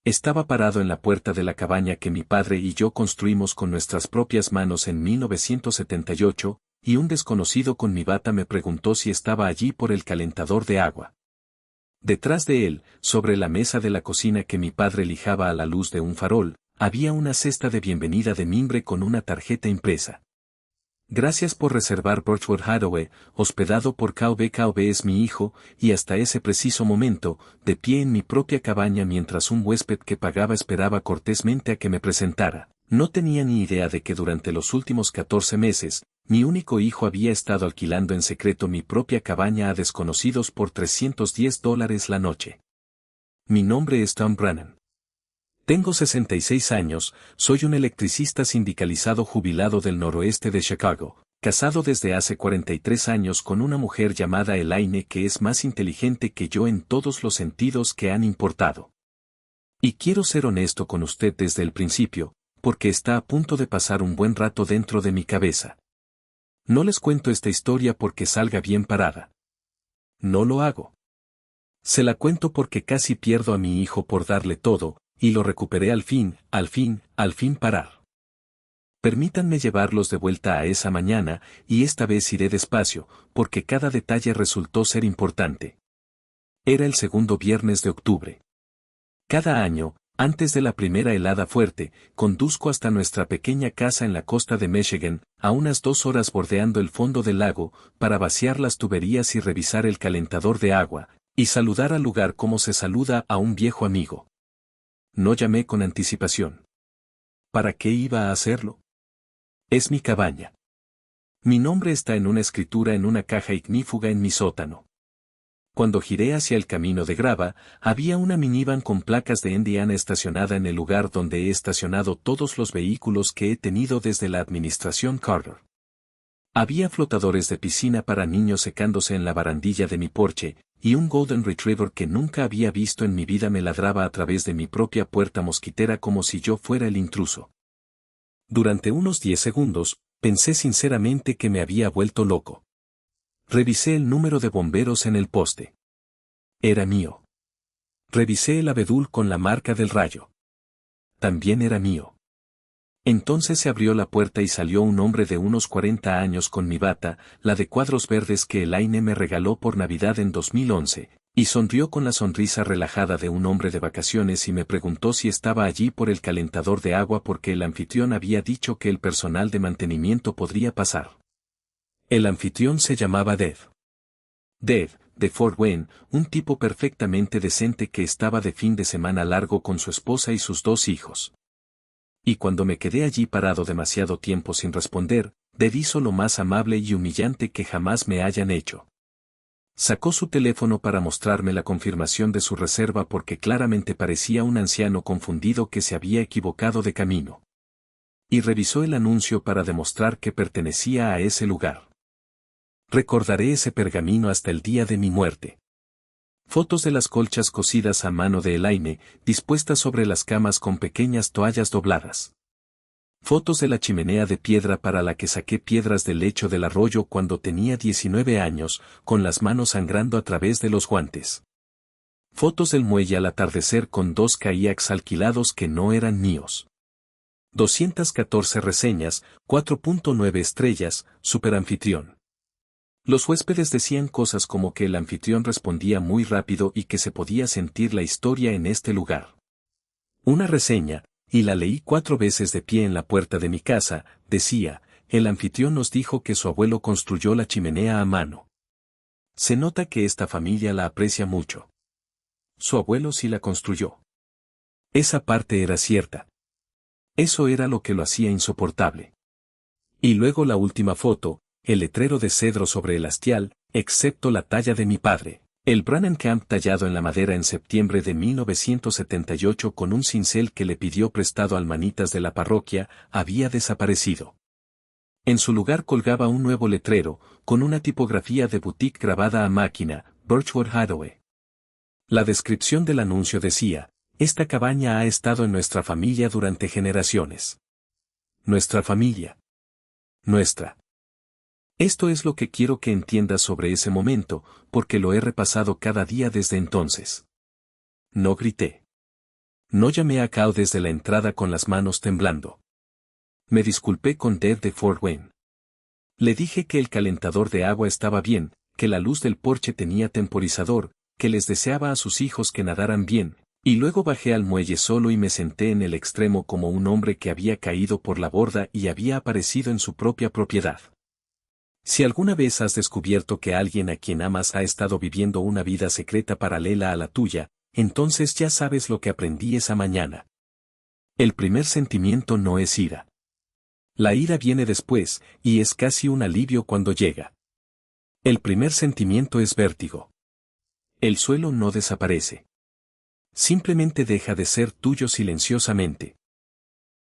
Estaba parado en la puerta de la cabaña que mi padre y yo construimos con nuestras propias manos en 1978, y un desconocido con mi bata me preguntó si estaba allí por el calentador de agua. Detrás de él, sobre la mesa de la cocina que mi padre lijaba a la luz de un farol, había una cesta de bienvenida de mimbre con una tarjeta impresa. Gracias por reservar Birchwood Hathaway, hospedado por KV. KV es mi hijo, y hasta ese preciso momento, de pie en mi propia cabaña mientras un huésped que pagaba esperaba cortésmente a que me presentara, no tenía ni idea de que durante los últimos 14 meses, mi único hijo había estado alquilando en secreto mi propia cabaña a desconocidos por $310 la noche. Mi nombre es Tom Brannan. Tengo 66 años, soy un electricista sindicalizado jubilado del noroeste de Chicago, casado desde hace 43 años con una mujer llamada Elaine que es más inteligente que yo en todos los sentidos que han importado. Y quiero ser honesto con usted desde el principio, porque está a punto de pasar un buen rato dentro de mi cabeza. No les cuento esta historia porque salga bien parada. No lo hago. Se la cuento porque casi pierdo a mi hijo por darle todo, y lo recuperé al fin parar. Permítanme llevarlos de vuelta a esa mañana, y esta vez iré despacio, porque cada detalle resultó ser importante. Era el segundo viernes de octubre. Cada año, antes de la primera helada fuerte, conduzco hasta nuestra pequeña casa en la costa de Michigan, a unas 2 horas bordeando el fondo del lago, para vaciar las tuberías y revisar el calentador de agua, y saludar al lugar como se saluda a un viejo amigo. No llamé con anticipación. ¿Para qué iba a hacerlo? Es mi cabaña. Mi nombre está en una escritura en una caja ignífuga en mi sótano. Cuando giré hacia el camino de grava, había una minivan con placas de Indiana estacionada en el lugar donde he estacionado todos los vehículos que he tenido desde la administración Carter. Había flotadores de piscina para niños secándose en la barandilla de mi porche, y un Golden Retriever que nunca había visto en mi vida me ladraba a través de mi propia puerta mosquitera como si yo fuera el intruso. Durante unos 10 segundos, pensé sinceramente que me había vuelto loco. Revisé el número de bomberos en el poste. Era mío. Revisé el abedul con la marca del rayo. También era mío. Entonces se abrió la puerta y salió un hombre de unos 40 años con mi bata, la de cuadros verdes que Elaine me regaló por Navidad en 2011, y sonrió con la sonrisa relajada de un hombre de vacaciones y me preguntó si estaba allí por el calentador de agua porque el anfitrión había dicho que el personal de mantenimiento podría pasar. El anfitrión se llamaba Dave. Dave, de Fort Wayne, un tipo perfectamente decente que estaba de fin de semana largo con su esposa y sus 2 hijos. Y cuando me quedé allí parado demasiado tiempo sin responder, Dave hizo lo más amable y humillante que jamás me hayan hecho. Sacó su teléfono para mostrarme la confirmación de su reserva porque claramente parecía un anciano confundido que se había equivocado de camino. Y revisó el anuncio para demostrar que pertenecía a ese lugar. Recordaré ese pergamino hasta el día de mi muerte. Fotos de las colchas cosidas a mano de Elaine, dispuestas sobre las camas con pequeñas toallas dobladas. Fotos de la chimenea de piedra para la que saqué piedras del lecho del arroyo cuando tenía 19 años, con las manos sangrando a través de los guantes. Fotos del muelle al atardecer con 2 kayaks alquilados que no eran míos. 214 reseñas, 4.9 estrellas, superanfitrión. Los huéspedes decían cosas como que el anfitrión respondía muy rápido y que se podía sentir la historia en este lugar. Una reseña, y la leí 4 veces de pie en la puerta de mi casa, decía, el anfitrión nos dijo que su abuelo construyó la chimenea a mano. Se nota que esta familia la aprecia mucho. Su abuelo sí la construyó. Esa parte era cierta. Eso era lo que lo hacía insoportable. Y luego la última foto, el letrero de cedro sobre el hastial, excepto la talla de mi padre, el Brannan Camp tallado en la madera en septiembre de 1978 con un cincel que le pidió prestado al manitas de la parroquia, había desaparecido. En su lugar colgaba un nuevo letrero, con una tipografía de boutique grabada a máquina, Birchwood Hathaway. La descripción del anuncio decía, esta cabaña ha estado en nuestra familia durante generaciones. Nuestra familia. Nuestra. Esto es lo que quiero que entiendas sobre ese momento, porque lo he repasado cada día desde entonces. No grité. No llamé a Cal desde la entrada con las manos temblando. Me disculpé con Deb de Fort Wayne. Le dije que el calentador de agua estaba bien, que la luz del porche tenía temporizador, que les deseaba a sus hijos que nadaran bien, y luego bajé al muelle solo y me senté en el extremo como un hombre que había caído por la borda y había aparecido en su propia propiedad. Si alguna vez has descubierto que alguien a quien amas ha estado viviendo una vida secreta paralela a la tuya, entonces ya sabes lo que aprendí esa mañana. El primer sentimiento no es ira. La ira viene después, y es casi un alivio cuando llega. El primer sentimiento es vértigo. El suelo no desaparece. Simplemente deja de ser tuyo silenciosamente.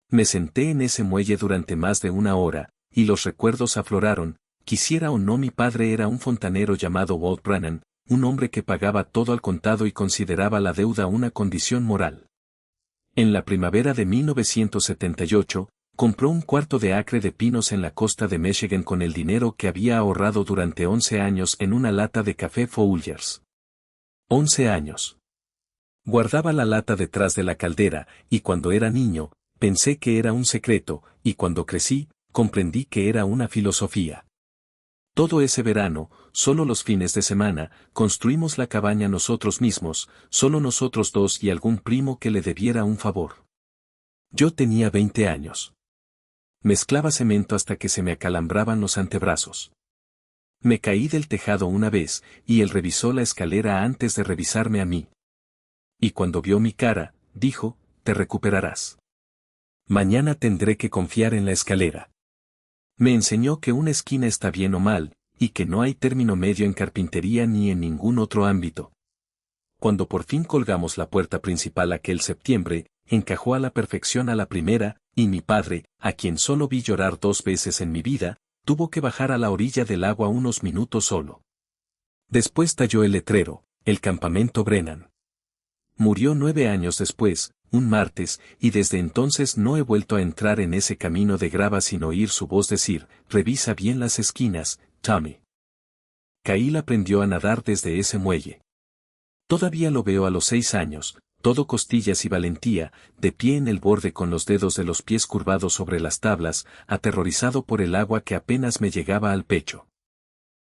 Me senté en ese muelle durante más de una hora, y los recuerdos afloraron. Quisiera o no, mi padre era un fontanero llamado Walt Brannan, un hombre que pagaba todo al contado y consideraba la deuda una condición moral. En la primavera de 1978, compró un cuarto de acre de pinos en la costa de Michigan con el dinero que había ahorrado durante 11 años en una lata de café Folgers. 11 años. Guardaba la lata detrás de la caldera, y cuando era niño, pensé que era un secreto, y cuando crecí, comprendí que era una filosofía. Todo ese verano, solo los fines de semana, construimos la cabaña nosotros mismos, solo nosotros dos y algún primo que le debiera un favor. Yo tenía 20 años. Mezclaba cemento hasta que se me acalambraban los antebrazos. Me caí del tejado una vez, y él revisó la escalera antes de revisarme a mí. Y cuando vio mi cara, dijo, te recuperarás. Mañana tendré que confiar en la escalera. Me enseñó que una esquina está bien o mal, y que no hay término medio en carpintería ni en ningún otro ámbito. Cuando por fin colgamos la puerta principal aquel septiembre, encajó a la perfección a la primera, y mi padre, a quien solo vi llorar 2 veces en mi vida, tuvo que bajar a la orilla del agua unos minutos solo. Después talló el letrero, el campamento Brennan. Murió 9 años después, un martes, y desde entonces no he vuelto a entrar en ese camino de grava sin oír su voz decir, revisa bien las esquinas, Tommy. Kyle aprendió a nadar desde ese muelle. Todavía lo veo a los 6 años, todo costillas y valentía, de pie en el borde con los dedos de los pies curvados sobre las tablas, aterrorizado por el agua que apenas me llegaba al pecho.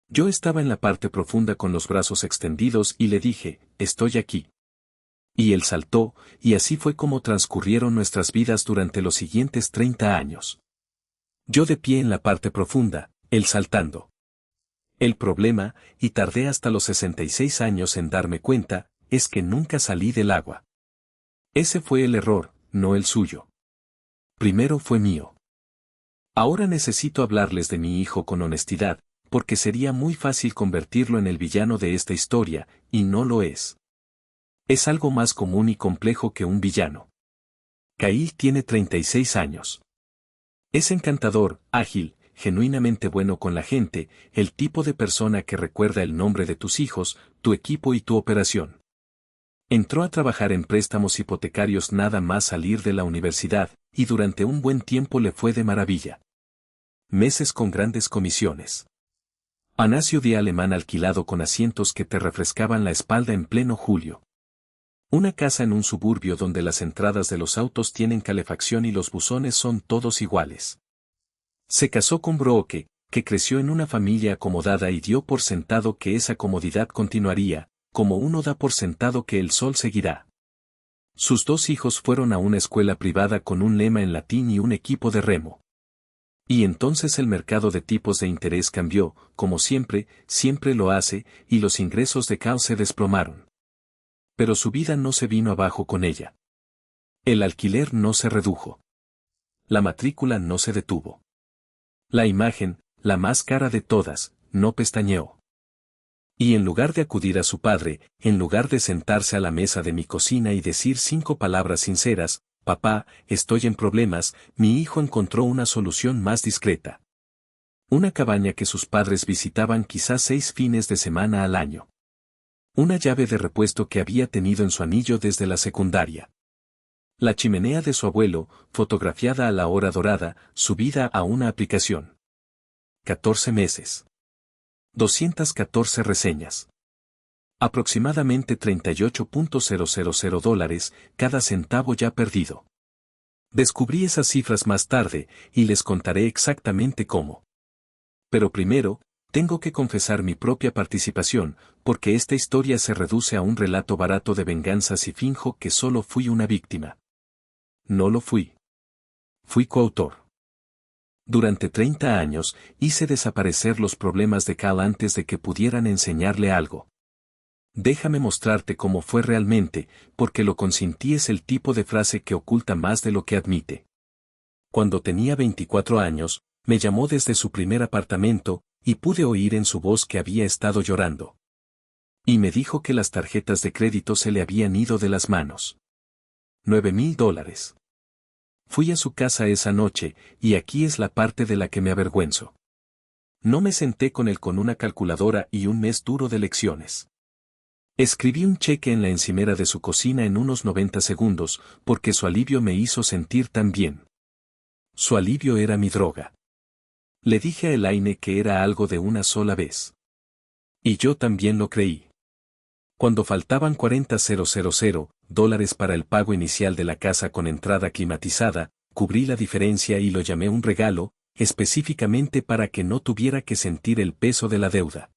Yo estaba en la parte profunda con los brazos extendidos y le dije, estoy aquí. Y él saltó, y así fue como transcurrieron nuestras vidas durante los siguientes 30 años. Yo de pie en la parte profunda, él saltando. El problema, y tardé hasta los 66 años en darme cuenta, es que nunca salí del agua. Ese fue el error, no el suyo. Primero fue mío. Ahora necesito hablarles de mi hijo con honestidad, porque sería muy fácil convertirlo en el villano de esta historia, y no lo es. Es algo más común y complejo que un villano. Kyle tiene 36 años. Es encantador, ágil, genuinamente bueno con la gente, el tipo de persona que recuerda el nombre de tus hijos, tu equipo y tu operación. Entró a trabajar en préstamos hipotecarios nada más salir de la universidad, y durante un buen tiempo le fue de maravilla. Meses con grandes comisiones. Anasio de alemán alquilado con asientos que te refrescaban la espalda en pleno julio. Una casa en un suburbio donde las entradas de los autos tienen calefacción y los buzones son todos iguales. Se casó con Brooke, que creció en una familia acomodada y dio por sentado que esa comodidad continuaría, como uno da por sentado que el sol seguirá. Sus 2 hijos fueron a una escuela privada con un lema en latín y un equipo de remo. Y entonces el mercado de tipos de interés cambió, como siempre lo hace, y los ingresos de Cal se desplomaron. Pero su vida no se vino abajo con ella. El alquiler no se redujo. La matrícula no se detuvo. La imagen, la más cara de todas, no pestañeó. Y en lugar de acudir a su padre, en lugar de sentarse a la mesa de mi cocina y decir 5 palabras sinceras, papá, estoy en problemas, mi hijo encontró una solución más discreta. Una cabaña que sus padres visitaban quizás 6 fines de semana al año. Una llave de repuesto que había tenido en su anillo desde la secundaria. La chimenea de su abuelo, fotografiada a la hora dorada, subida a una aplicación. 14 meses. 214 reseñas. Aproximadamente $38.000, cada centavo ya perdido. Descubrí esas cifras más tarde, y les contaré exactamente cómo. Pero primero, tengo que confesar mi propia participación, porque esta historia se reduce a un relato barato de venganza si finjo que solo fui una víctima. No lo fui. Fui coautor. Durante 30 años, hice desaparecer los problemas de Cal antes de que pudieran enseñarle algo. Déjame mostrarte cómo fue realmente, porque lo consentí es el tipo de frase que oculta más de lo que admite. Cuando tenía 24 años, me llamó desde su primer apartamento, y pude oír en su voz que había estado llorando. Y me dijo que las tarjetas de crédito se le habían ido de las manos. $9,000. Fui a su casa esa noche, y aquí es la parte de la que me avergüenzo. No me senté con él con una calculadora y un mes duro de lecciones. Escribí un cheque en la encimera de su cocina en unos 90 segundos, porque su alivio me hizo sentir tan bien. Su alivio era mi droga. Le dije a Elaine que era algo de una sola vez. Y yo también lo creí. Cuando faltaban $40,000 para el pago inicial de la casa con entrada climatizada, cubrí la diferencia y lo llamé un regalo, específicamente para que no tuviera que sentir el peso de la deuda.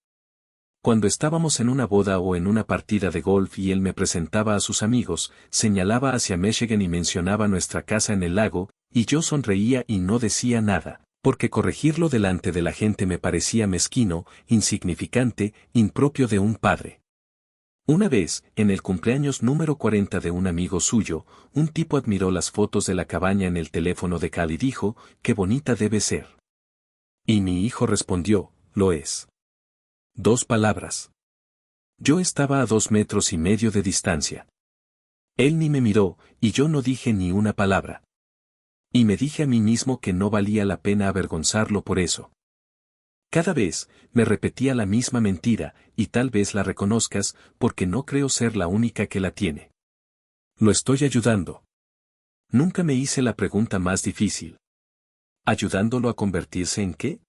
Cuando estábamos en una boda o en una partida de golf y él me presentaba a sus amigos, señalaba hacia Michigan y mencionaba nuestra casa en el lago, y yo sonreía y no decía nada, porque corregirlo delante de la gente me parecía mezquino, insignificante, impropio de un padre. Una vez, en el cumpleaños número 40 de un amigo suyo, un tipo admiró las fotos de la cabaña en el teléfono de Cal y dijo, «Qué bonita debe ser». Y mi hijo respondió, «Lo es». 2 palabras. Yo estaba a 2,5 metros de distancia. Él ni me miró, y yo no dije ni una palabra. Y me dije a mí mismo que no valía la pena avergonzarlo por eso. Cada vez, me repetía la misma mentira, y tal vez la reconozcas, porque no creo ser la única que la tiene. Lo estoy ayudando. Nunca me hice la pregunta más difícil. ¿Ayudándolo a convertirse en qué?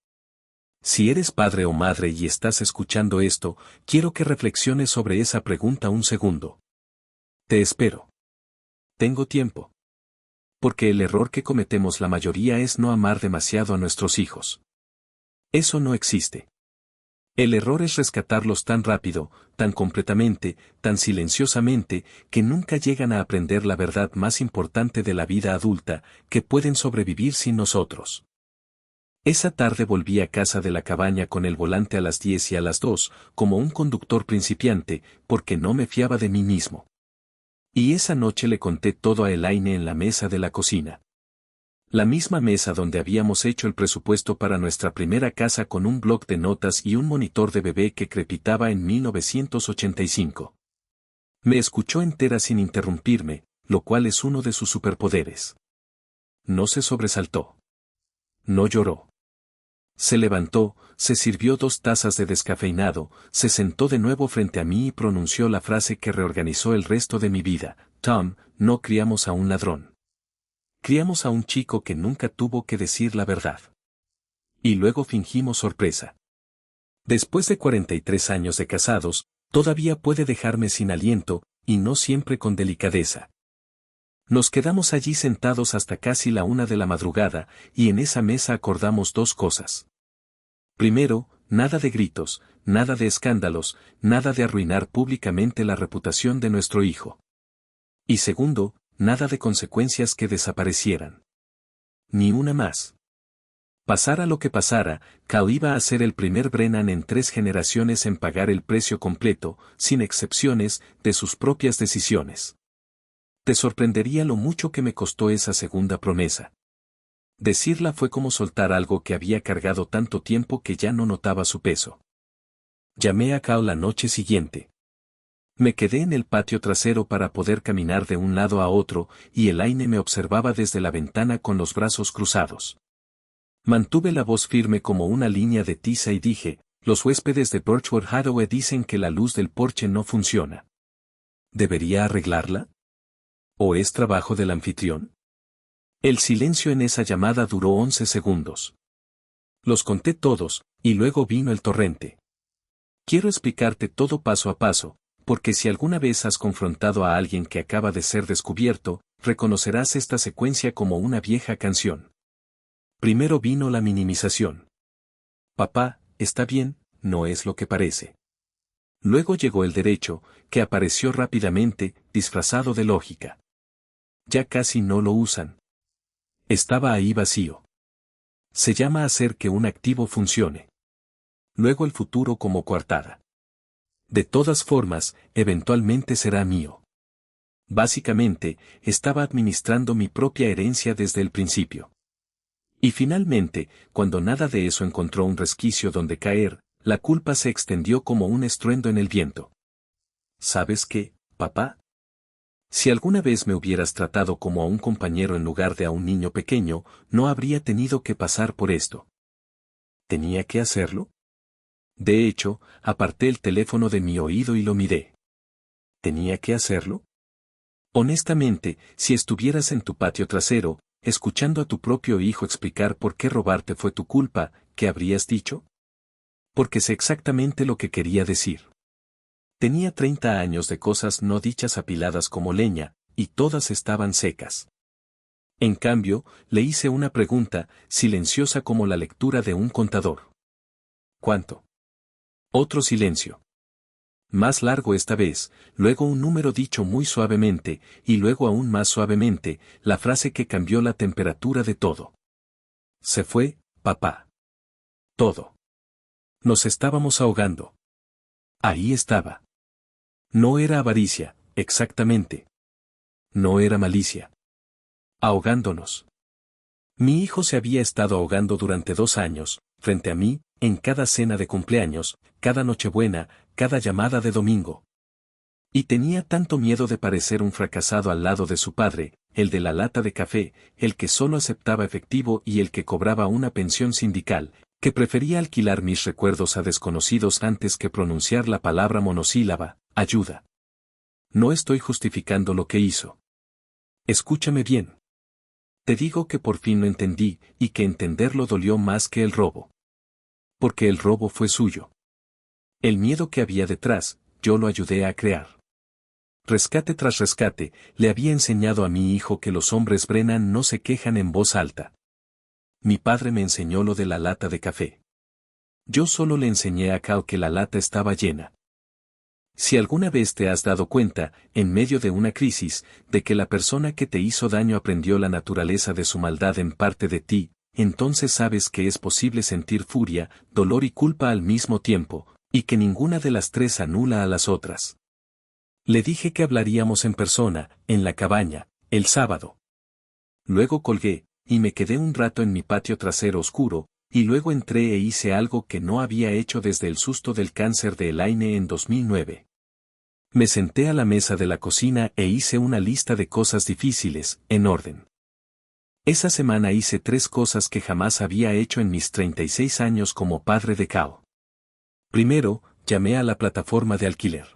Si eres padre o madre y estás escuchando esto, quiero que reflexiones sobre esa pregunta un segundo. Te espero. Tengo tiempo. Porque el error que cometemos la mayoría es no amar demasiado a nuestros hijos. Eso no existe. El error es rescatarlos tan rápido, tan completamente, tan silenciosamente, que nunca llegan a aprender la verdad más importante de la vida adulta, que pueden sobrevivir sin nosotros. Esa tarde volví a casa de la cabaña con el volante a las 10 y a las 2, como un conductor principiante, porque no me fiaba de mí mismo. Y esa noche le conté todo a Elaine en la mesa de la cocina. La misma mesa donde habíamos hecho el presupuesto para nuestra primera casa con un bloc de notas y un monitor de bebé que crepitaba en 1985. Me escuchó entera sin interrumpirme, lo cual es uno de sus superpoderes. No se sobresaltó. No lloró. Se levantó, se sirvió 2 tazas de descafeinado, se sentó de nuevo frente a mí y pronunció la frase que reorganizó el resto de mi vida: «Tom, no criamos a un ladrón. Criamos a un chico que nunca tuvo que decir la verdad». Y luego fingimos sorpresa. Después de 43 años de casados, todavía puede dejarme sin aliento, y no siempre con delicadeza. Nos quedamos allí sentados hasta casi la 1 de la madrugada, y en esa mesa acordamos 2 cosas. Primero, nada de gritos, nada de escándalos, nada de arruinar públicamente la reputación de nuestro hijo. Y segundo, nada de consecuencias que desaparecieran. Ni una más. Pasara lo que pasara, Cal iba a ser el primer Brennan en 3 generaciones en pagar el precio completo, sin excepciones, de sus propias decisiones. Te sorprendería lo mucho que me costó esa segunda promesa. Decirla fue como soltar algo que había cargado tanto tiempo que ya no notaba su peso. Llamé a Cal la noche siguiente. Me quedé en el patio trasero para poder caminar de un lado a otro, y Elaine me observaba desde la ventana con los brazos cruzados. Mantuve la voz firme como una línea de tiza y dije: «Los huéspedes de Birchwood Hathaway dicen que la luz del porche no funciona. ¿Debería arreglarla? ¿O es trabajo del anfitrión?». El silencio en esa llamada duró 11 segundos. Los conté todos, y luego vino el torrente. Quiero explicarte todo paso a paso, Porque si alguna vez has confrontado a alguien que acaba de ser descubierto, reconocerás esta secuencia como una vieja canción. Primero vino la minimización. Papá, está bien, no es lo que parece. Luego llegó el derecho, que apareció rápidamente, disfrazado de lógica. Ya casi no lo usan. Estaba ahí vacío. Se llama hacer que un activo funcione. Luego el futuro como coartada. De todas formas, eventualmente será mío. Básicamente, estaba administrando mi propia herencia desde el principio. Y finalmente, cuando nada de eso encontró un resquicio donde caer, la culpa se extendió como un estruendo en el viento. ¿Sabes qué, papá? Si alguna vez me hubieras tratado como a un compañero en lugar de a un niño pequeño, no habría tenido que pasar por esto. ¿Tenía que hacerlo? De hecho, aparté el teléfono de mi oído y lo miré. ¿Tenía que hacerlo? Honestamente, si estuvieras en tu patio trasero, escuchando a tu propio hijo explicar por qué robarte fue tu culpa, ¿qué habrías dicho? Porque sé exactamente lo que quería decir. Tenía 30 años de cosas no dichas apiladas como leña, y todas estaban secas. En cambio, le hice una pregunta, silenciosa como la lectura de un contador. ¿Cuánto? Otro silencio. Más largo esta vez, luego un número dicho muy suavemente, y luego aún más suavemente, la frase que cambió la temperatura de todo. Se fue, papá. Todo. Nos estábamos ahogando. Ahí estaba. No era avaricia, exactamente. No era malicia. Ahogándonos. Mi hijo se había estado ahogando durante 2 años, frente a mí, en cada cena de cumpleaños, cada Nochebuena, cada llamada de domingo. Y tenía tanto miedo de parecer un fracasado al lado de su padre, el de la lata de café, el que solo aceptaba efectivo y el que cobraba una pensión sindical, que prefería alquilar mis recuerdos a desconocidos antes que pronunciar la palabra monosílaba, ayuda. No estoy justificando lo que hizo. Escúchame bien. Te digo que por fin lo entendí, y que entenderlo dolió más que el robo. Porque el robo fue suyo. El miedo que había detrás, yo lo ayudé a crear. Rescate tras rescate, le había enseñado a mi hijo que los hombres Brennan no se quejan en voz alta. Mi padre me enseñó lo de la lata de café. Yo solo le enseñé a Cal que la lata estaba llena. Si alguna vez te has dado cuenta, en medio de una crisis, de que la persona que te hizo daño aprendió la naturaleza de su maldad en parte de ti, entonces sabes que es posible sentir furia, dolor y culpa al mismo tiempo, y que ninguna de las tres anula a las otras. Le dije que hablaríamos en persona, en la cabaña, el sábado. Luego colgué, y me quedé un rato en mi patio trasero oscuro, y luego entré e hice algo que no había hecho desde el susto del cáncer de Elaine en 2009. Me senté a la mesa de la cocina e hice una lista de cosas difíciles, en orden. Esa semana hice 3 cosas que jamás había hecho en mis 36 años como padre de Kao. Primero, llamé a la plataforma de alquiler.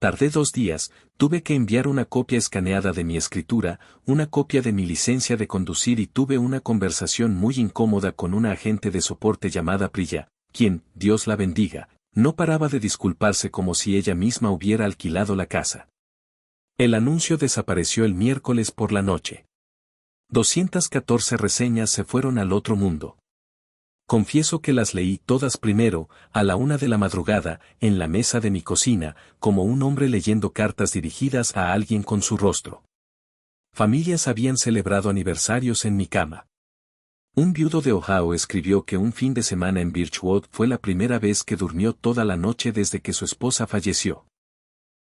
Tardé 2 días, tuve que enviar una copia escaneada de mi escritura, una copia de mi licencia de conducir y tuve una conversación muy incómoda con una agente de soporte llamada Priya, quien, Dios la bendiga, no paraba de disculparse como si ella misma hubiera alquilado la casa. El anuncio desapareció el miércoles por la noche. 214 reseñas se fueron al otro mundo. Confieso que las leí todas primero, a la 1 de la madrugada, en la mesa de mi cocina, como un hombre leyendo cartas dirigidas a alguien con su rostro. Familias habían celebrado aniversarios en mi cama. Un viudo de Ohio escribió que un fin de semana en Birchwood fue la primera vez que durmió toda la noche desde que su esposa falleció.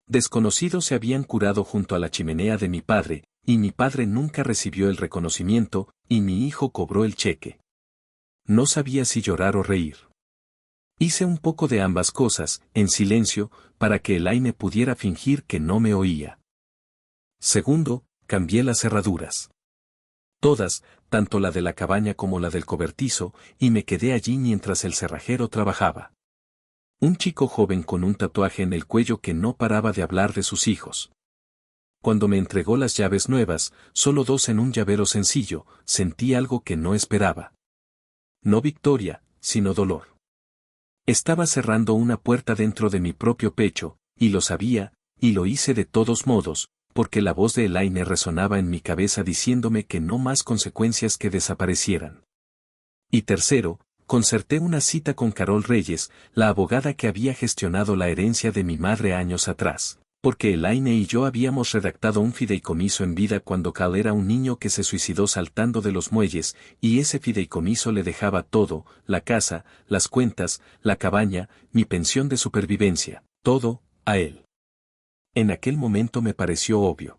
Desconocidos se habían curado junto a la chimenea de mi padre, y mi padre nunca recibió el reconocimiento, y mi hijo cobró el cheque. No sabía si llorar o reír. Hice un poco de ambas cosas, en silencio, para que Elaine pudiera fingir que no me oía. Segundo, cambié las cerraduras. Todas, tanto la de la cabaña como la del cobertizo, y me quedé allí mientras el cerrajero trabajaba. Un chico joven con un tatuaje en el cuello que no paraba de hablar de sus hijos. Cuando me entregó las llaves nuevas, solo 2 en un llavero sencillo, sentí algo que no esperaba. No victoria, sino dolor. Estaba cerrando una puerta dentro de mi propio pecho, y lo sabía, y lo hice de todos modos, porque la voz de Elaine resonaba en mi cabeza diciéndome que no más consecuencias que desaparecieran. Y tercero, concerté una cita con Carol Reyes, la abogada que había gestionado la herencia de mi madre años atrás, porque Elaine y yo habíamos redactado un fideicomiso en vida cuando Cal era un niño que se suicidó saltando de los muelles, y ese fideicomiso le dejaba todo, la casa, las cuentas, la cabaña, mi pensión de supervivencia, todo, a él. En aquel momento me pareció obvio.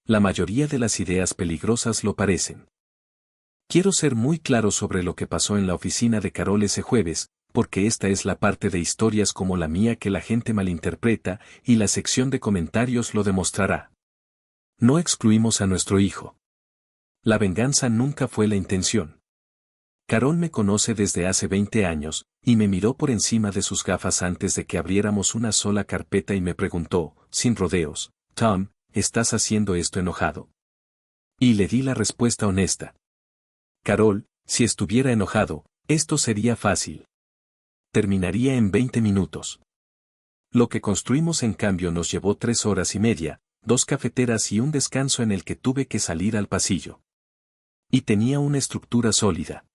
La mayoría de las ideas peligrosas lo parecen. Quiero ser muy claro sobre lo que pasó en la oficina de Carol ese jueves, porque esta es la parte de historias como la mía que la gente malinterpreta, y la sección de comentarios lo demostrará. No excluimos a nuestro hijo. La venganza nunca fue la intención. Carol me conoce desde hace 20 años, y me miró por encima de sus gafas antes de que abriéramos una sola carpeta y me preguntó, sin rodeos, Tom, ¿estás haciendo esto enojado? Y le di la respuesta honesta. Carol, si estuviera enojado, esto sería fácil. Terminaría en 20 minutos. Lo que construimos en cambio nos llevó 3 horas y media, 2 cafeteras y un descanso en el que tuve que salir al pasillo. Y tenía una estructura sólida.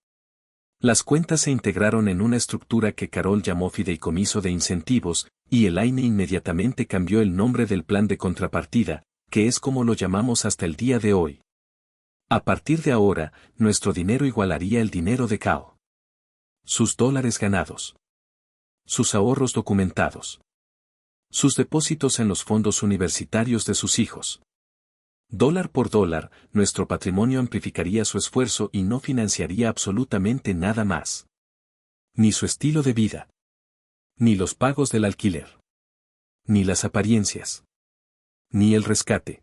Las cuentas se integraron en una estructura que Carol llamó fideicomiso de incentivos, y Elaine inmediatamente cambió el nombre del plan de contrapartida, que es como lo llamamos hasta el día de hoy. A partir de ahora, nuestro dinero igualaría el dinero de Cao. Sus dólares ganados. Sus ahorros documentados. Sus depósitos en los fondos universitarios de sus hijos. Dólar por dólar, nuestro patrimonio amplificaría su esfuerzo y no financiaría absolutamente nada más. Ni su estilo de vida. Ni los pagos del alquiler. Ni las apariencias. Ni el rescate.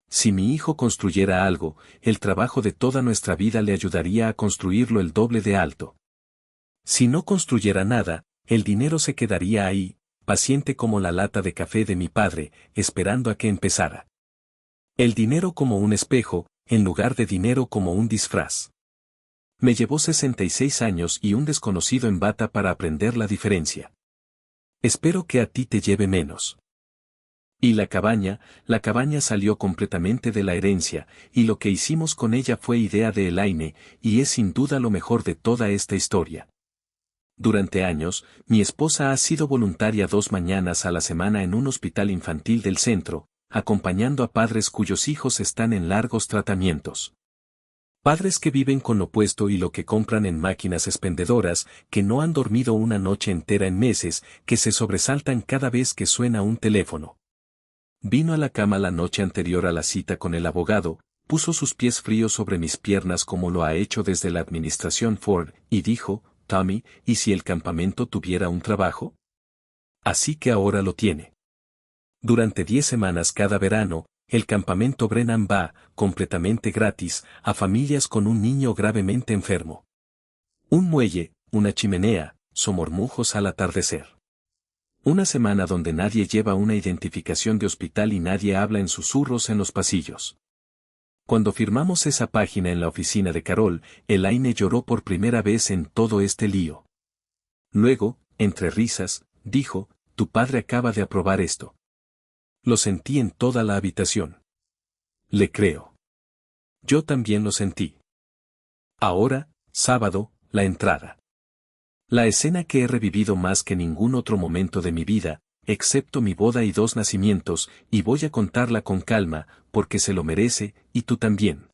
Si mi hijo construyera algo, el trabajo de toda nuestra vida le ayudaría a construirlo el doble de alto. Si no construyera nada, el dinero se quedaría ahí, paciente como la lata de café de mi padre, esperando a que empezara. El dinero como un espejo, en lugar de dinero como un disfraz. Me llevó 66 años y un desconocido en bata para aprender la diferencia. Espero que a ti te lleve menos. Y la cabaña salió completamente de la herencia, y lo que hicimos con ella fue idea de Elaine, y es sin duda lo mejor de toda esta historia. Durante años, mi esposa ha sido voluntaria 2 mañanas a la semana en un hospital infantil del centro, acompañando a padres cuyos hijos están en largos tratamientos. Padres que viven con lo puesto y lo que compran en máquinas expendedoras, que no han dormido una noche entera en meses, que se sobresaltan cada vez que suena un teléfono. Vino a la cama la noche anterior a la cita con el abogado, puso sus pies fríos sobre mis piernas como lo ha hecho desde la administración Ford, y dijo, Tommy, ¿y si el campamento tuviera un trabajo? Así que ahora lo tiene. Durante 10 semanas cada verano, el campamento Brennan va, completamente gratis, a familias con un niño gravemente enfermo. Un muelle, una chimenea, somormujos al atardecer. Una semana donde nadie lleva una identificación de hospital y nadie habla en susurros en los pasillos. Cuando firmamos esa página en la oficina de Carol, Elaine lloró por primera vez en todo este lío. Luego, entre risas, dijo, tu padre acaba de aprobar esto. Lo sentí en toda la habitación. Le creo. Yo también lo sentí. Ahora, sábado, la entrada. La escena que he revivido más que ningún otro momento de mi vida, excepto mi boda y 2 nacimientos, y voy a contarla con calma, porque se lo merece, y tú también.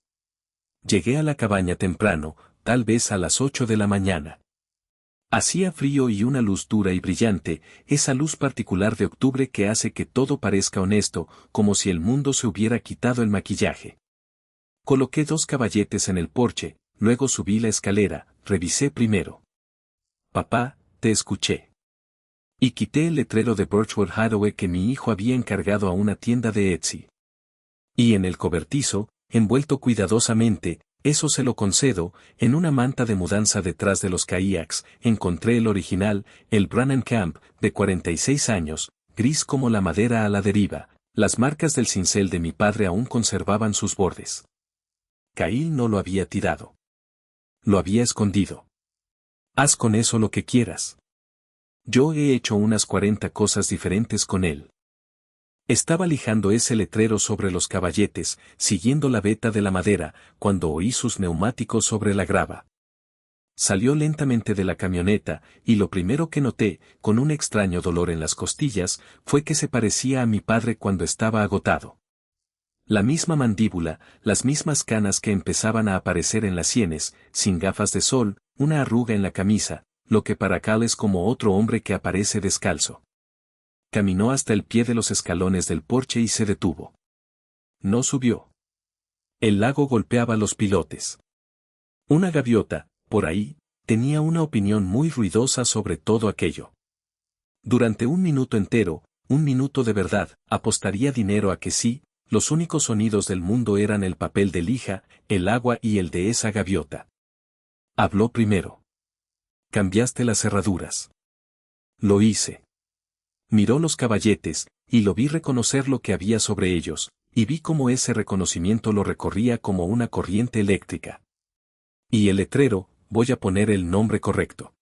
Llegué a la cabaña temprano, tal vez a las 8 de la mañana. Hacía frío y una luz dura y brillante, esa luz particular de octubre que hace que todo parezca honesto, como si el mundo se hubiera quitado el maquillaje. Coloqué 2 caballetes en el porche, luego subí la escalera, revisé primero. Papá, te escuché. Y quité el letrero de Birchwood Hathaway que mi hijo había encargado a una tienda de Etsy. Y en el cobertizo, envuelto cuidadosamente, eso se lo concedo, en una manta de mudanza detrás de los kayaks, encontré el original, el Brannan Camp, de 46 años, gris como la madera a la deriva, las marcas del cincel de mi padre aún conservaban sus bordes. Cail no lo había tirado. Lo había escondido. Haz con eso lo que quieras. Yo he hecho unas 40 cosas diferentes con él. Estaba lijando ese letrero sobre los caballetes, siguiendo la veta de la madera, cuando oí sus neumáticos sobre la grava. Salió lentamente de la camioneta, y lo primero que noté, con un extraño dolor en las costillas, fue que se parecía a mi padre cuando estaba agotado. La misma mandíbula, las mismas canas que empezaban a aparecer en las sienes, sin gafas de sol, una arruga en la camisa, lo que para Cal es como otro hombre que aparece descalzo. Caminó hasta el pie de los escalones del porche y se detuvo. No subió. El lago golpeaba los pilotes. Una gaviota, por ahí, tenía una opinión muy ruidosa sobre todo aquello. Durante un minuto entero, un minuto de verdad, apostaría dinero a que sí, los únicos sonidos del mundo eran el papel de lija, el agua y el de esa gaviota. Habló primero. Cambiaste las cerraduras. Lo hice. Miró los caballetes, y lo vi reconocer lo que había sobre ellos, y vi cómo ese reconocimiento lo recorría como una corriente eléctrica. Y el letrero, voy a poner el nombre correcto.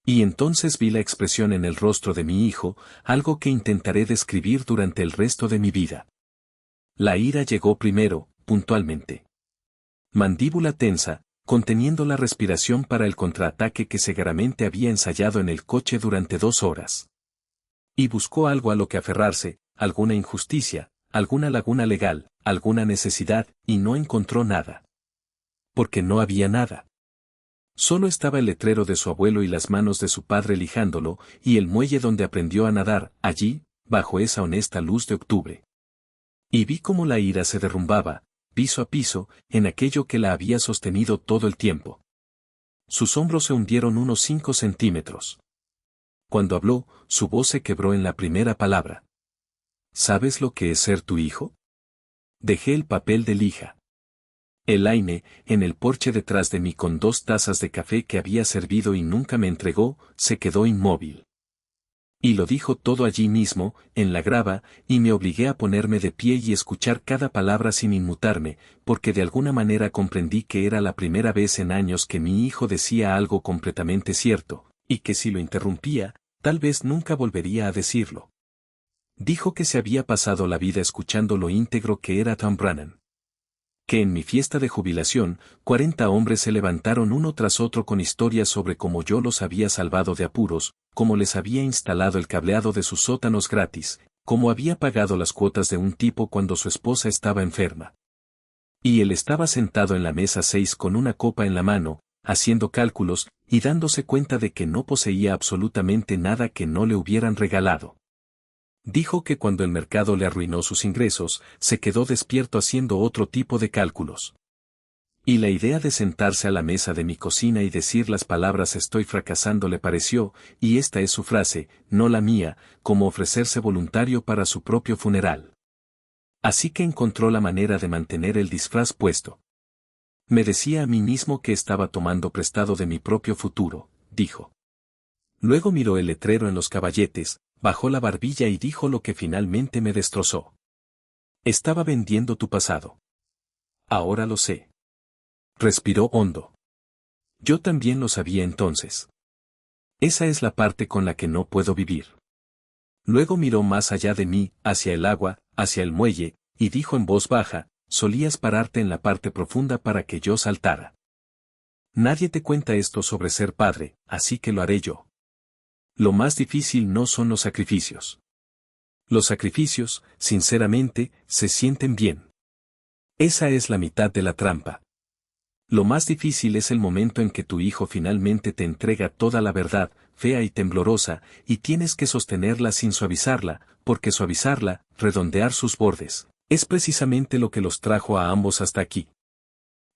Y entonces vi la expresión en el rostro de mi hijo, algo que intentaré describir durante el resto de mi vida. La ira llegó primero, puntualmente. Mandíbula tensa, conteniendo la respiración para el contraataque que seguramente había ensayado en el coche durante 2 horas. Y buscó algo a lo que aferrarse, alguna injusticia, alguna laguna legal, alguna necesidad, y no encontró nada. Porque no había nada. Solo estaba el letrero de su abuelo y las manos de su padre lijándolo, y el muelle donde aprendió a nadar, allí, bajo esa honesta luz de octubre. Y vi cómo la ira se derrumbaba, piso a piso, en aquello que la había sostenido todo el tiempo. Sus hombros se hundieron unos 5 centímetros. Cuando habló, su voz se quebró en la primera palabra. ¿Sabes lo que es ser tu hijo? Dejé el papel de lija. Elaine, en el porche detrás de mí con 2 tazas de café que había servido y nunca me entregó, se quedó inmóvil. Y lo dijo todo allí mismo, en la grava, y me obligué a ponerme de pie y escuchar cada palabra sin inmutarme, porque de alguna manera comprendí que era la primera vez en años que mi hijo decía algo completamente cierto, y que si lo interrumpía, tal vez nunca volvería a decirlo. Dijo que se había pasado la vida escuchando lo íntegro que era Tom Brannan. Que en mi fiesta de jubilación, 40 hombres se levantaron uno tras otro con historias sobre cómo yo los había salvado de apuros, cómo les había instalado el cableado de sus sótanos gratis, cómo había pagado las cuotas de un tipo cuando su esposa estaba enferma. Y él estaba sentado en la mesa 6 con una copa en la mano, haciendo cálculos, y dándose cuenta de que no poseía absolutamente nada que no le hubieran regalado. Dijo que cuando el mercado le arruinó sus ingresos, se quedó despierto haciendo otro tipo de cálculos. Y la idea de sentarse a la mesa de mi cocina y decir las palabras estoy fracasando le pareció, y esta es su frase, no la mía, como ofrecerse voluntario para su propio funeral. Así que encontró la manera de mantener el disfraz puesto. Me decía a mí mismo que estaba tomando prestado de mi propio futuro, dijo. Luego miró el letrero en los caballetes, bajó la barbilla y dijo lo que finalmente me destrozó. Estaba vendiendo tu pasado. Ahora lo sé. Respiró hondo. Yo también lo sabía entonces. Esa es la parte con la que no puedo vivir. Luego miró más allá de mí, hacia el agua, hacia el muelle, y dijo en voz baja, solías pararte en la parte profunda para que yo saltara. Nadie te cuenta esto sobre ser padre, así que lo haré yo. Lo más difícil no son los sacrificios. Los sacrificios, sinceramente, se sienten bien. Esa es la mitad de la trampa. Lo más difícil es el momento en que tu hijo finalmente te entrega toda la verdad, fea y temblorosa, y tienes que sostenerla sin suavizarla, porque suavizarla, redondear sus bordes, es precisamente lo que los trajo a ambos hasta aquí.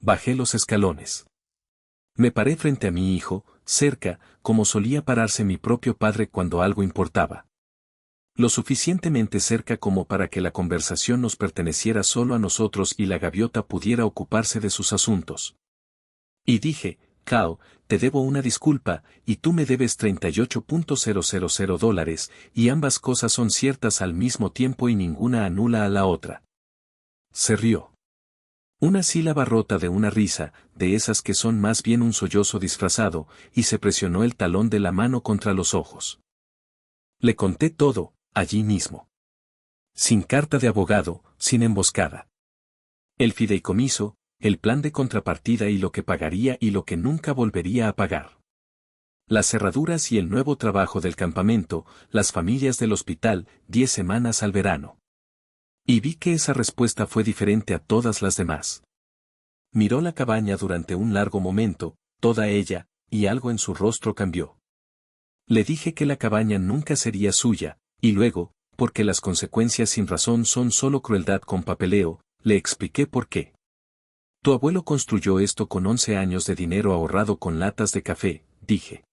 Bajé los escalones. Me paré frente a mi hijo, cerca, como solía pararse mi propio padre cuando algo importaba. Lo suficientemente cerca como para que la conversación nos perteneciera solo a nosotros y la gaviota pudiera ocuparse de sus asuntos. Y dije, Cal, te debo una disculpa, y tú me debes $38,000, y ambas cosas son ciertas al mismo tiempo y ninguna anula a la otra. Se rió. Una sílaba rota de una risa, de esas que son más bien un sollozo disfrazado, y se presionó el talón de la mano contra los ojos. Le conté todo, allí mismo. Sin carta de abogado, sin emboscada. El fideicomiso, el plan de contrapartida y lo que pagaría y lo que nunca volvería a pagar. Las cerraduras y el nuevo trabajo del campamento, las familias del hospital, 10 semanas al verano. Y vi que esa respuesta fue diferente a todas las demás. Miró la cabaña durante un largo momento, toda ella, y algo en su rostro cambió. Le dije que la cabaña nunca sería suya, y luego, porque las consecuencias sin razón son solo crueldad con papeleo, le expliqué por qué. Tu abuelo construyó esto con 11 años de dinero ahorrado con latas de café, dije.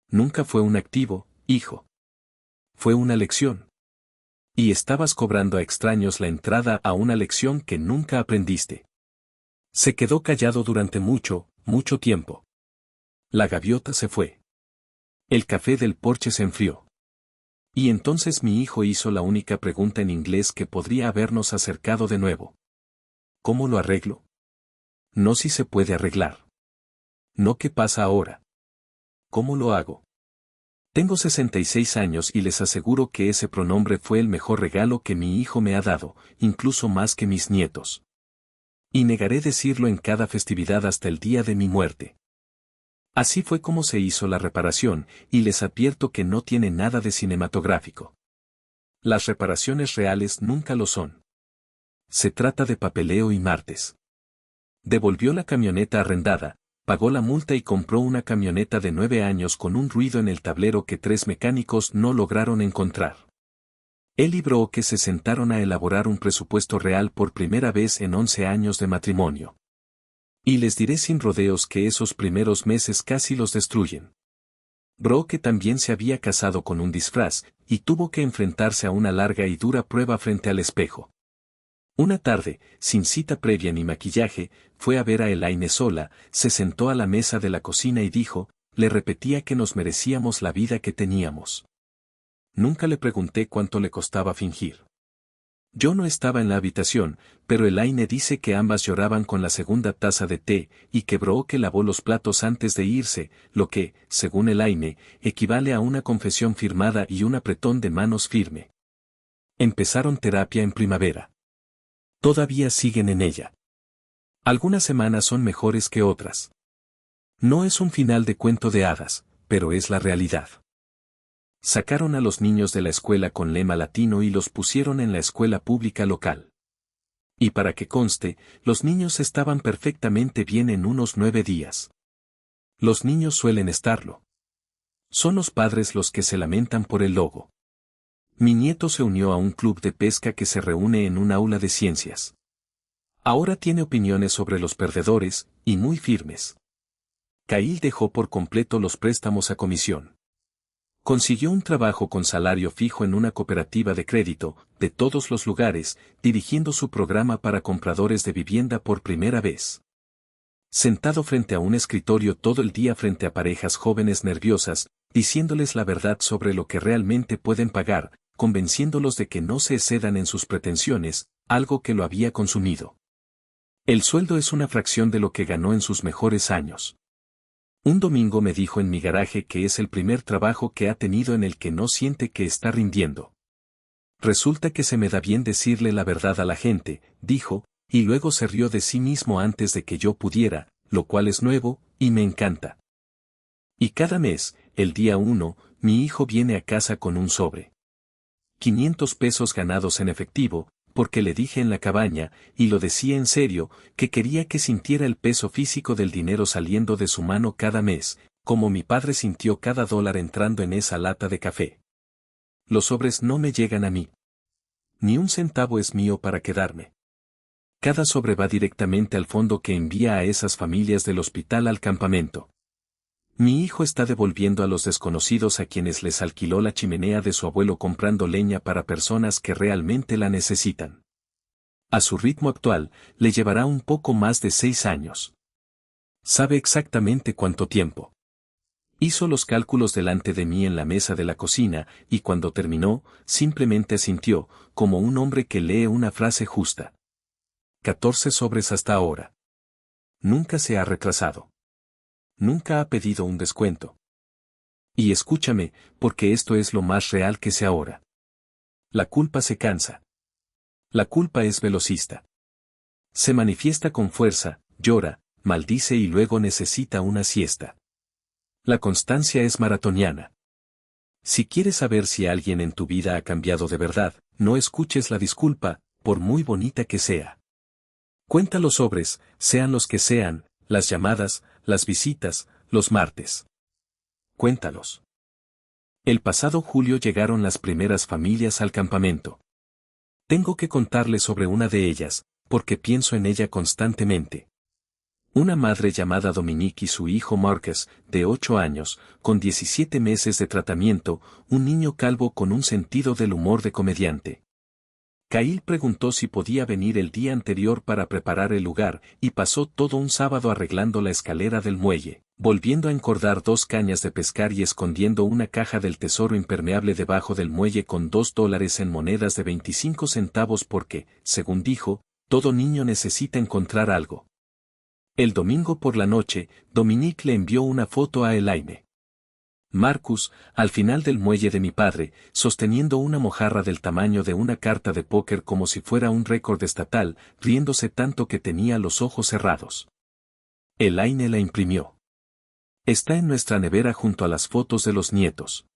Nunca fue un activo, hijo. Fue una lección. Y estabas cobrando a extraños la entrada a una lección que nunca aprendiste. Se quedó callado durante mucho, mucho tiempo. La gaviota se fue. El café del porche se enfrió. Y entonces mi hijo hizo la única pregunta en inglés que podría habernos acercado de nuevo. ¿Cómo lo arreglo? No si se puede arreglar. No qué pasa ahora. ¿Cómo lo hago? Tengo 66 años y les aseguro que ese pronombre fue el mejor regalo que mi hijo me ha dado, incluso más que mis nietos. Y negaré decirlo en cada festividad hasta el día de mi muerte. Así fue como se hizo la reparación, y les advierto que no tiene nada de cinematográfico. Las reparaciones reales nunca lo son. Se trata de papeleo y martes. Devolvió la camioneta arrendada, pagó la multa y compró una camioneta de 9 años con un ruido en el tablero que 3 mecánicos no lograron encontrar. Él y Brooke se sentaron a elaborar un presupuesto real por primera vez en 11 años de matrimonio. Y les diré sin rodeos que esos primeros meses casi los destruyen. Brooke también se había casado con un disfraz, y tuvo que enfrentarse a una larga y dura prueba frente al espejo. Una tarde, sin cita previa ni maquillaje, fue a ver a Elaine sola, se sentó a la mesa de la cocina y dijo, le repetía que nos merecíamos la vida que teníamos. Nunca le pregunté cuánto le costaba fingir. Yo no estaba en la habitación, pero Elaine dice que ambas lloraban con la segunda taza de té, y que Brooke lavó los platos antes de irse, lo que, según Elaine, equivale a una confesión firmada y un apretón de manos firme. Empezaron terapia en primavera. Todavía siguen en ella. Algunas semanas son mejores que otras. No es un final de cuento de hadas, pero es la realidad. Sacaron a los niños de la escuela con lema latino y los pusieron en la escuela pública local. Y para que conste, los niños estaban perfectamente bien en unos 9 días. Los niños suelen estarlo. Son los padres los que se lamentan por el logo. Mi nieto se unió a un club de pesca que se reúne en un aula de ciencias. Ahora tiene opiniones sobre los perdedores, y muy firmes. Kyle dejó por completo los préstamos a comisión. Consiguió un trabajo con salario fijo en una cooperativa de crédito, de todos los lugares, dirigiendo su programa para compradores de vivienda por primera vez. Sentado frente a un escritorio todo el día frente a parejas jóvenes nerviosas, diciéndoles la verdad sobre lo que realmente pueden pagar, convenciéndolos de que no se excedan en sus pretensiones, algo que lo había consumido. El sueldo es una fracción de lo que ganó en sus mejores años. Un domingo me dijo en mi garaje que es el primer trabajo que ha tenido en el que no siente que está rindiendo. Resulta que se me da bien decirle la verdad a la gente, dijo, y luego se rió de sí mismo antes de que yo pudiera, lo cual es nuevo, y me encanta. Y cada mes, el día 1, mi hijo viene a casa con un sobre. 500 pesos ganados en efectivo, porque le dije en la cabaña, y lo decía en serio, que quería que sintiera el peso físico del dinero saliendo de su mano cada mes, como mi padre sintió cada dólar entrando en esa lata de café. Los sobres no me llegan a mí. Ni un centavo es mío para quedarme. Cada sobre va directamente al fondo que envía a esas familias del hospital al campamento. Mi hijo está devolviendo a los desconocidos a quienes les alquiló la chimenea de su abuelo comprando leña para personas que realmente la necesitan. A su ritmo actual, le llevará un poco más de 6 años. Sabe exactamente cuánto tiempo. Hizo los cálculos delante de mí en la mesa de la cocina, y cuando terminó, simplemente asintió, como un hombre que lee una frase justa. 14 sobres hasta ahora. Nunca se ha retrasado. Nunca ha pedido un descuento. Y escúchame, porque esto es lo más real que sé ahora. La culpa se cansa. La culpa es velocista. Se manifiesta con fuerza, llora, maldice y luego necesita una siesta. La constancia es maratoniana. Si quieres saber si alguien en tu vida ha cambiado de verdad, no escuches la disculpa, por muy bonita que sea. Cuenta los sobres, sean los que sean, las llamadas, las visitas, los martes. Cuéntalos. El pasado julio llegaron las primeras familias al campamento. Tengo que contarles sobre una de ellas, porque pienso en ella constantemente. Una madre llamada Dominique y su hijo Marcus, de 8 años, con 17 meses de tratamiento, un niño calvo con un sentido del humor de comediante. Kyle preguntó si podía venir el día anterior para preparar el lugar, y pasó todo un sábado arreglando la escalera del muelle, volviendo a encordar 2 cañas de pescar y escondiendo una caja del tesoro impermeable debajo del muelle con $2 en monedas de 25 centavos porque, según dijo, todo niño necesita encontrar algo. El domingo por la noche, Dominique le envió una foto a Elaine. Marcus, al final del muelle de mi padre, sosteniendo una mojarra del tamaño de una carta de póker como si fuera un récord estatal, riéndose tanto que tenía los ojos cerrados. Elaine la imprimió. Está en nuestra nevera junto a las fotos de los nietos.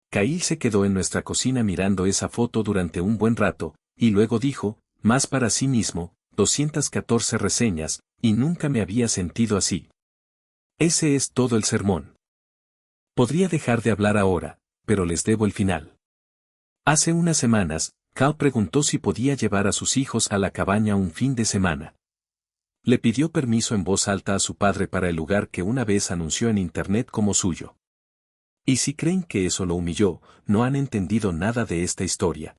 Kyle se quedó en nuestra cocina mirando esa foto durante un buen rato, y luego dijo, más para sí mismo, 214 reseñas, y nunca me había sentido así. Ese es todo el sermón. Podría dejar de hablar ahora, pero les debo el final. Hace unas semanas, Cal preguntó si podía llevar a sus hijos a la cabaña un fin de semana. Le pidió permiso en voz alta a su padre para el lugar que una vez anunció en internet como suyo. Y si creen que eso lo humilló, no han entendido nada de esta historia.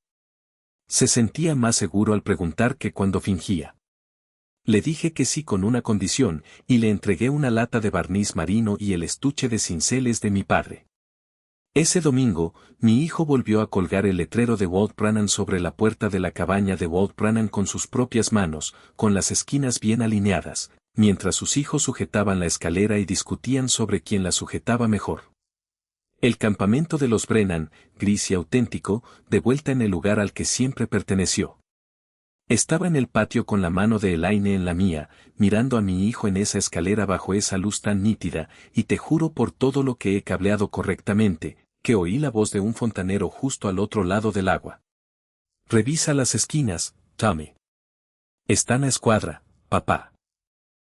Se sentía más seguro al preguntar que cuando fingía. Le dije que sí con una condición, y le entregué una lata de barniz marino y el estuche de cinceles de mi padre. Ese domingo, mi hijo volvió a colgar el letrero de Walt Brannan sobre la puerta de la cabaña de Walt Brannan con sus propias manos, con las esquinas bien alineadas, mientras sus hijos sujetaban la escalera y discutían sobre quién la sujetaba mejor. El campamento de los Brennan, gris y auténtico, de vuelta en el lugar al que siempre perteneció. Estaba en el patio con la mano de Elaine en la mía, mirando a mi hijo en esa escalera bajo esa luz tan nítida, y te juro por todo lo que he cableado correctamente, que oí la voz de un fontanero justo al otro lado del agua. Revisa las esquinas, Tommy. Están a escuadra, papá.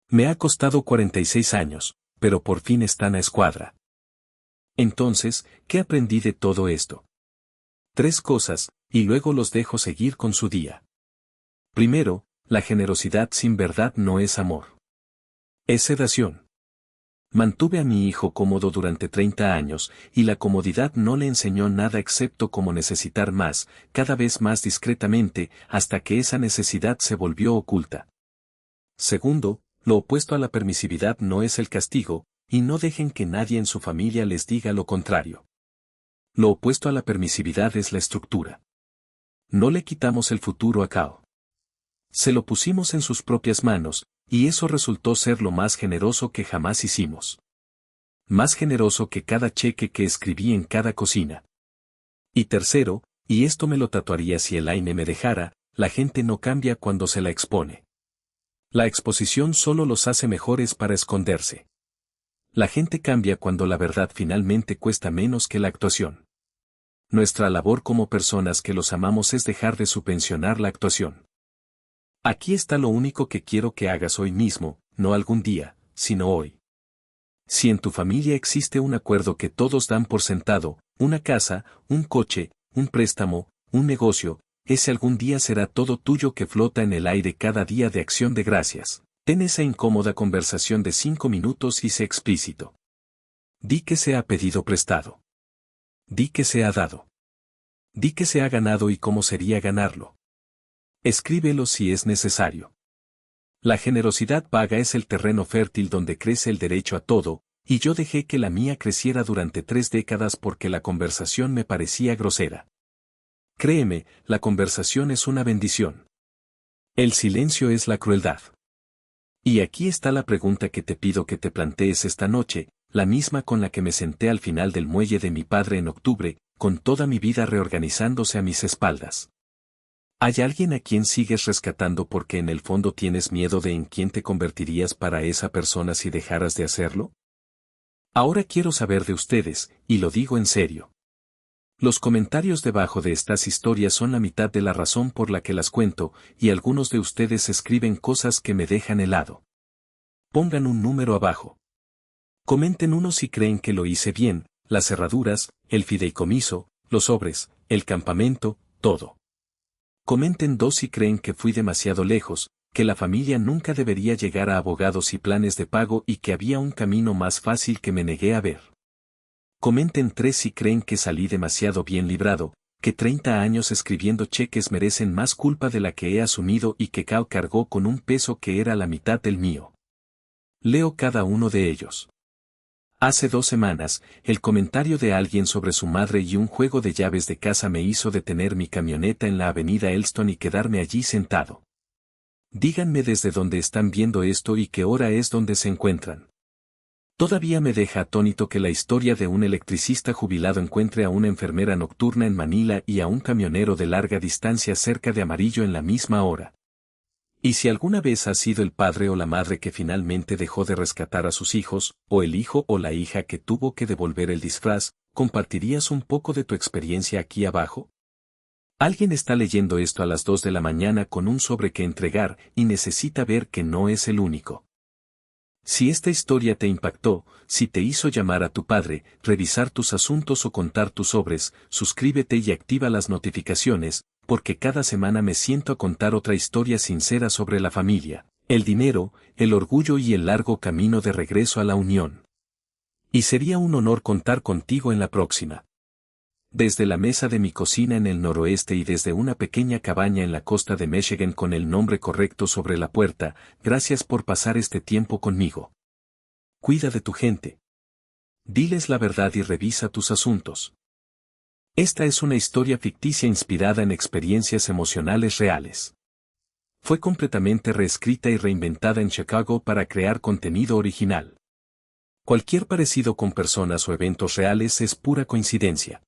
Me ha costado 46 años, pero por fin están a escuadra. Entonces, ¿qué aprendí de todo esto? 3 cosas, y luego los dejo seguir con su día. Primero, la generosidad sin verdad no es amor. Es sedación. Mantuve a mi hijo cómodo durante 30 años, y la comodidad no le enseñó nada excepto cómo necesitar más, cada vez más discretamente, hasta que esa necesidad se volvió oculta. Segundo, lo opuesto a la permisividad no es el castigo, y no dejen que nadie en su familia les diga lo contrario. Lo opuesto a la permisividad es la estructura. No le quitamos el futuro a Cao. Se lo pusimos en sus propias manos, y eso resultó ser lo más generoso que jamás hicimos. Más generoso que cada cheque que escribí en cada cocina. Y tercero, y esto me lo tatuaría si Elaine me dejara, la gente no cambia cuando se la expone. La exposición solo los hace mejores para esconderse. La gente cambia cuando la verdad finalmente cuesta menos que la actuación. Nuestra labor como personas que los amamos es dejar de subvencionar la actuación. Aquí está lo único que quiero que hagas hoy mismo, no algún día, sino hoy. Si en tu familia existe un acuerdo que todos dan por sentado, una casa, un coche, un préstamo, un negocio, ese algún día será todo tuyo que flota en el aire cada día de acción de gracias. Ten esa incómoda conversación de 5 minutos y sé explícito. Di que se ha pedido prestado. Di que se ha dado. Di que se ha ganado y cómo sería ganarlo. Escríbelo si es necesario. La generosidad vaga es el terreno fértil donde crece el derecho a todo, y yo dejé que la mía creciera durante 3 décadas porque la conversación me parecía grosera. Créeme, la conversación es una bendición. El silencio es la crueldad. Y aquí está la pregunta que te pido que te plantees esta noche, la misma con la que me senté al final del muelle de mi padre en octubre, con toda mi vida reorganizándose a mis espaldas. ¿Hay alguien a quien sigues rescatando porque en el fondo tienes miedo de en quién te convertirías para esa persona si dejaras de hacerlo? Ahora quiero saber de ustedes, y lo digo en serio. Los comentarios debajo de estas historias son la mitad de la razón por la que las cuento, y algunos de ustedes escriben cosas que me dejan helado. Pongan un número abajo. Comenten uno si creen que lo hice bien, las cerraduras, el fideicomiso, los sobres, el campamento, todo. Comenten dos si creen que fui demasiado lejos, que la familia nunca debería llegar a abogados y planes de pago y que había un camino más fácil que me negué a ver. Comenten tres si creen que salí demasiado bien librado, que 30 años escribiendo cheques merecen más culpa de la que he asumido y que Cao cargó con un peso que era la mitad del mío. Leo cada uno de ellos. Hace 2 semanas, el comentario de alguien sobre su madre y un juego de llaves de casa me hizo detener mi camioneta en la avenida Elston y quedarme allí sentado. Díganme desde dónde están viendo esto y qué hora es donde se encuentran. Todavía me deja atónito que la historia de un electricista jubilado encuentre a una enfermera nocturna en Manila y a un camionero de larga distancia cerca de Amarillo en la misma hora. Y si alguna vez has sido el padre o la madre que finalmente dejó de rescatar a sus hijos, o el hijo o la hija que tuvo que devolver el disfraz, ¿compartirías un poco de tu experiencia aquí abajo? Alguien está leyendo esto a las 2 de la mañana con un sobre que entregar y necesita ver que no es el único. Si esta historia te impactó, si te hizo llamar a tu padre, revisar tus asuntos o contar tus sobres, suscríbete y activa las notificaciones, porque cada semana me siento a contar otra historia sincera sobre la familia, el dinero, el orgullo y el largo camino de regreso a la unión. Y sería un honor contar contigo en la próxima. Desde la mesa de mi cocina en el noroeste y desde una pequeña cabaña en la costa de Michigan con el nombre correcto sobre la puerta, gracias por pasar este tiempo conmigo. Cuida de tu gente. Diles la verdad y revisa tus asuntos. Esta es una historia ficticia inspirada en experiencias emocionales reales. Fue completamente reescrita y reinventada en Chicago para crear contenido original. Cualquier parecido con personas o eventos reales es pura coincidencia.